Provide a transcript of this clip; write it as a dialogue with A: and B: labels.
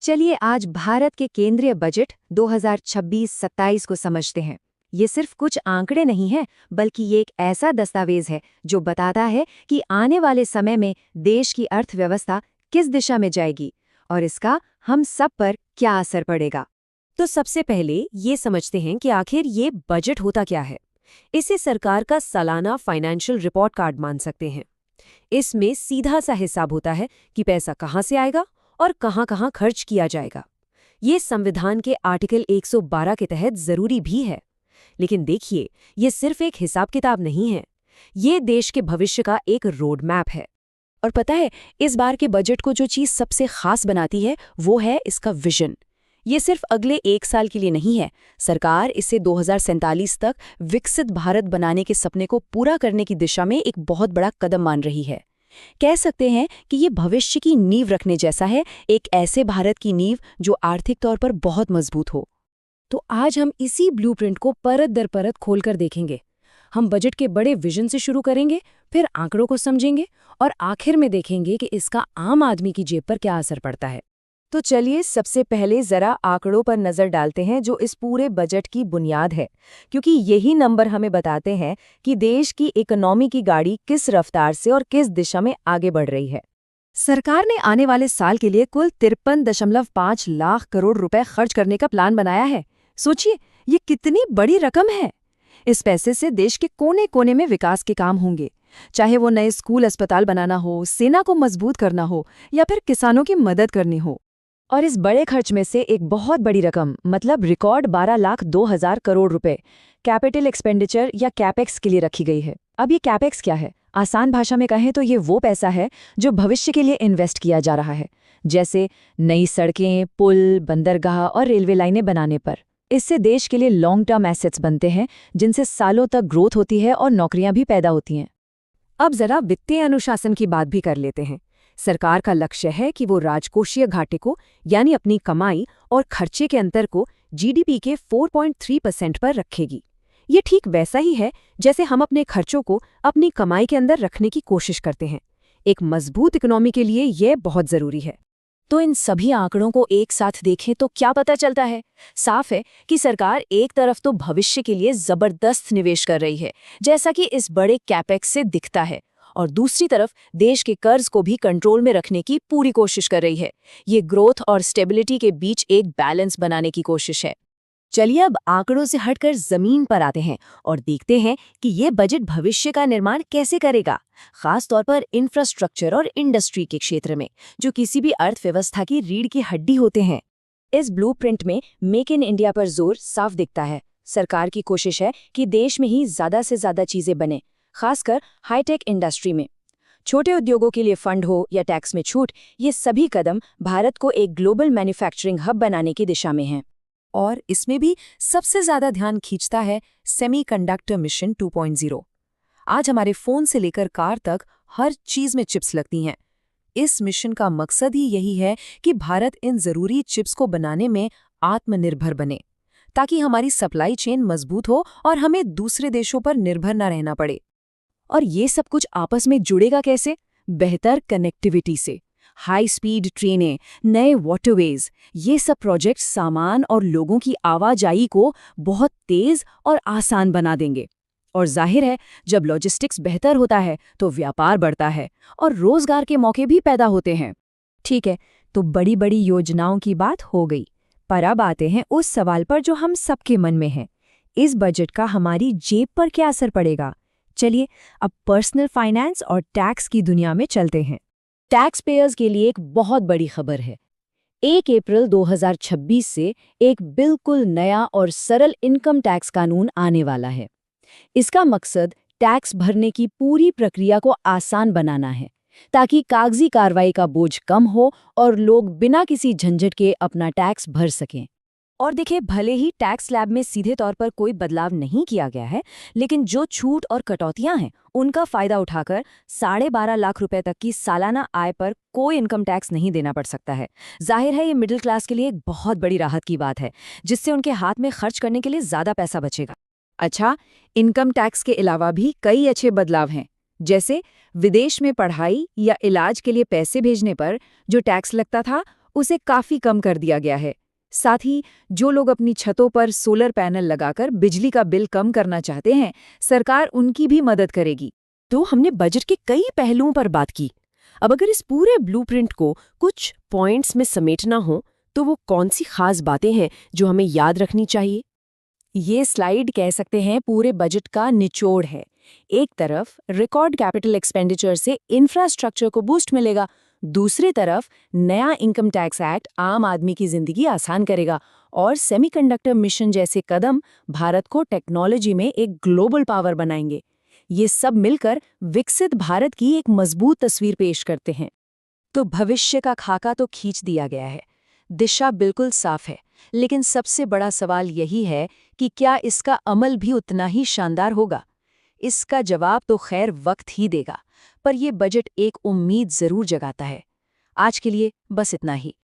A: चलिए आज भारत के केंद्रीय बजट 2026-27 को समझते हैं। ये सिर्फ कुछ आंकड़े नहीं हैं, बल्कि ये एक ऐसा दस्तावेज है जो बताता है कि आने वाले समय में देश की अर्थव्यवस्था किस दिशा में जाएगी और इसका हम सब पर क्या असर पड़ेगा।
B: तो सबसे पहले ये समझते हैं कि आखिर ये बजट होता क्या है। इसे सरकार का सालाना फाइनेंशियल रिपोर्ट कार्ड मान सकते हैं। इसमें सीधा सा हिसाब होता है कि पैसा कहाँ से आएगा और कहाँ खर्च किया जाएगा। ये संविधान के आर्टिकल 112 के तहत जरूरी भी है। लेकिन देखिए, ये सिर्फ एक हिसाब किताब नहीं है, ये देश के भविष्य का एक रोड मैप है।
C: और पता है, इस बार के बजट को जो चीज़ सबसे खास बनाती है वो है इसका विजन। ये सिर्फ अगले 1 साल के लिए नहीं है। सरकार इसे 2047 तक विकसित भारत बनाने के सपने को पूरा करने की दिशा में एक बहुत बड़ा कदम मान रही है। कह सकते हैं कि ये भविष्य की नींव रखने जैसा है, एक ऐसे भारत की नींव जो आर्थिक तौर पर बहुत मजबूत हो।
B: तो आज हम इसी ब्लूप्रिंट को परत दर परत खोलकर देखेंगे। हम बजट के बड़े विजन से शुरू करेंगे, फिर आंकड़ों को समझेंगे और आखिर में देखेंगे कि इसका आम आदमी की जेब पर क्या असर पड़ता है।
A: तो चलिए सबसे पहले जरा आंकड़ों पर नजर डालते हैं, जो इस पूरे बजट की बुनियाद है, क्योंकि यही नंबर हमें बताते हैं कि देश की इकोनॉमी की गाड़ी किस रफ्तार से और किस दिशा में आगे बढ़ रही है। सरकार ने आने वाले साल के लिए कुल 53.5 लाख करोड़ रुपए खर्च करने का प्लान बनाया है। सोचिए, ये कितनी बड़ी रकम है। इस पैसे से देश के कोने कोने में विकास के काम होंगे, चाहे वो नए स्कूल अस्पताल बनाना हो, सेना को मजबूत करना हो या फिर किसानों की मदद करनी हो। और इस बड़े खर्च में से एक बहुत बड़ी रकम, मतलब रिकॉर्ड 12,02,000 करोड़ रुपए कैपिटल एक्सपेंडिचर या कैपेक्स के लिए रखी गई है। अब ये कैपेक्स क्या है? आसान भाषा में कहें तो ये वो पैसा है जो भविष्य के लिए इन्वेस्ट किया जा रहा है, जैसे नई सड़कें, पुल, बंदरगाह और रेलवे लाइनें बनाने पर। इससे देश के लिए लॉन्ग टर्म एसेट्स बनते हैं, जिनसे सालों तक ग्रोथ होती है और नौकरियां भी पैदा होती हैं। अब जरा वित्तीय अनुशासन की बात भी कर लेते हैं। सरकार का लक्ष्य है कि वो राजकोषीय घाटे को, यानी अपनी कमाई और खर्चे के अंतर को जीडीपी के 4.3% पर रखेगी। ये ठीक वैसा ही है जैसे हम अपने खर्चों को अपनी कमाई के अंदर रखने की कोशिश करते हैं। एक मजबूत इकोनॉमी के लिए यह बहुत जरूरी है।
C: तो इन सभी आंकड़ों को एक साथ देखें तो क्या पता चलता है? साफ है कि सरकार एक तरफ तो भविष्य के लिए जबरदस्त निवेश कर रही है, जैसा कि इस बड़े कैपेक्स से दिखता है, और दूसरी तरफ देश के कर्ज को भी कंट्रोल में रखने की पूरी कोशिश कर रही है। ये ग्रोथ और स्टेबिलिटी के बीच एक बैलेंस बनाने की कोशिश है।
B: चलिए अब आंकड़ों से हटकर जमीन पर आते हैं और देखते हैं कि ये बजट भविष्य का निर्माण कैसे करेगा, खास तौर पर इंफ्रास्ट्रक्चर और इंडस्ट्री के क्षेत्र में, जो किसी भी अर्थव्यवस्था की रीढ़ की हड्डी होते हैं।
C: इस ब्लूप्रिंट में मेक इन इंडिया पर जोर साफ दिखता है। सरकार की कोशिश है कि देश में ही ज्यादा से ज्यादा चीजें बने, खासकर हाईटेक इंडस्ट्री में। छोटे उद्योगों के लिए फंड हो या टैक्स में छूट, ये सभी कदम भारत को एक ग्लोबल मैन्युफैक्चरिंग हब बनाने की दिशा में हैं।
B: और इसमें भी सबसे ज्यादा ध्यान खींचता है सेमीकंडक्टर मिशन 2.0। आज हमारे फोन से लेकर कार तक हर चीज में चिप्स लगती हैं। इस मिशन का मकसद ही यही है कि भारत इन जरूरी चिप्स को बनाने में आत्मनिर्भर बने, ताकि हमारी सप्लाई चेन मजबूत हो और हमें दूसरे देशों पर निर्भर न रहना पड़े।
C: और ये सब कुछ आपस में जुड़ेगा कैसे? बेहतर कनेक्टिविटी से। हाई स्पीड ट्रेनें, नए वाटरवेज, ये सब प्रोजेक्ट सामान और लोगों की आवाजाही को बहुत तेज और आसान बना देंगे। और जाहिर है, जब लॉजिस्टिक्स बेहतर होता है तो व्यापार बढ़ता है और रोजगार के मौके भी पैदा होते हैं।
A: ठीक है, तो बड़ी बड़ी योजनाओं की बात हो गई, पर अब आते हैं उस सवाल पर जो हम सबके मन में है। इस बजट का हमारी जेब पर क्या असर पड़ेगा? चलिए अब पर्सनल फाइनेंस और टैक्स की दुनिया में चलते हैं।
C: टैक्स पेयर्स के लिए एक बहुत बड़ी खबर है। 1 अप्रैल 2026 से एक बिल्कुल नया और सरल इनकम टैक्स कानून आने वाला है। इसका मकसद टैक्स भरने की पूरी प्रक्रिया को आसान बनाना है, ताकि कागजी कार्रवाई का बोझ कम हो और लोग बिना किसी झंझट के अपना टैक्स भर सकें। और देखिए, भले ही टैक्स स्लैब में सीधे तौर पर कोई बदलाव नहीं किया गया है, लेकिन जो छूट और कटौतियां हैं उनका फायदा उठाकर 12.5 लाख रुपए तक की सालाना आय पर कोई इनकम टैक्स नहीं देना पड़ सकता है। जाहिर है, ये मिडिल क्लास के लिए एक बहुत बड़ी राहत की बात है, जिससे उनके हाथ में खर्च करने के लिए ज्यादा पैसा बचेगा। अच्छा, इनकम टैक्स के अलावा भी कई अच्छे बदलाव हैं, जैसे विदेश में पढ़ाई या इलाज के लिए पैसे भेजने पर जो टैक्स लगता था
A: उसे काफी कम कर दिया गया है। साथ ही जो लोग अपनी छतों पर सोलर पैनल लगाकर बिजली का बिल कम करना चाहते हैं, सरकार उनकी भी मदद करेगी।
B: तो हमने बजट के कई पहलुओं पर बात की। अब अगर इस पूरे ब्लूप्रिंट को कुछ पॉइंट्स में समेटना हो, तो वो कौन सी खास बातें हैं जो हमें याद रखनी चाहिए?
C: ये स्लाइड कह सकते हैं पूरे बजट का निचोड़ है। एक तरफ रिकॉर्ड कैपिटल एक्सपेंडिचर से इंफ्रास्ट्रक्चर को बूस्ट मिलेगा, दूसरी तरफ नया इनकम टैक्स एक्ट आम आदमी की जिंदगी आसान करेगा और सेमीकंडक्टर मिशन जैसे कदम भारत को टेक्नोलॉजी में एक ग्लोबल पावर बनाएंगे। ये सब मिलकर विकसित भारत की एक मजबूत तस्वीर पेश करते हैं। तो भविष्य का खाका तो खींच दिया गया है, दिशा बिल्कुल साफ है, लेकिन सबसे बड़ा सवाल यही है कि क्या इसका अमल भी उतना ही शानदार होगा? इसका जवाब तो खैर वक्त ही देगा, पर ये बजट एक उम्मीद जरूर जगाता है। आज के लिए बस इतना ही।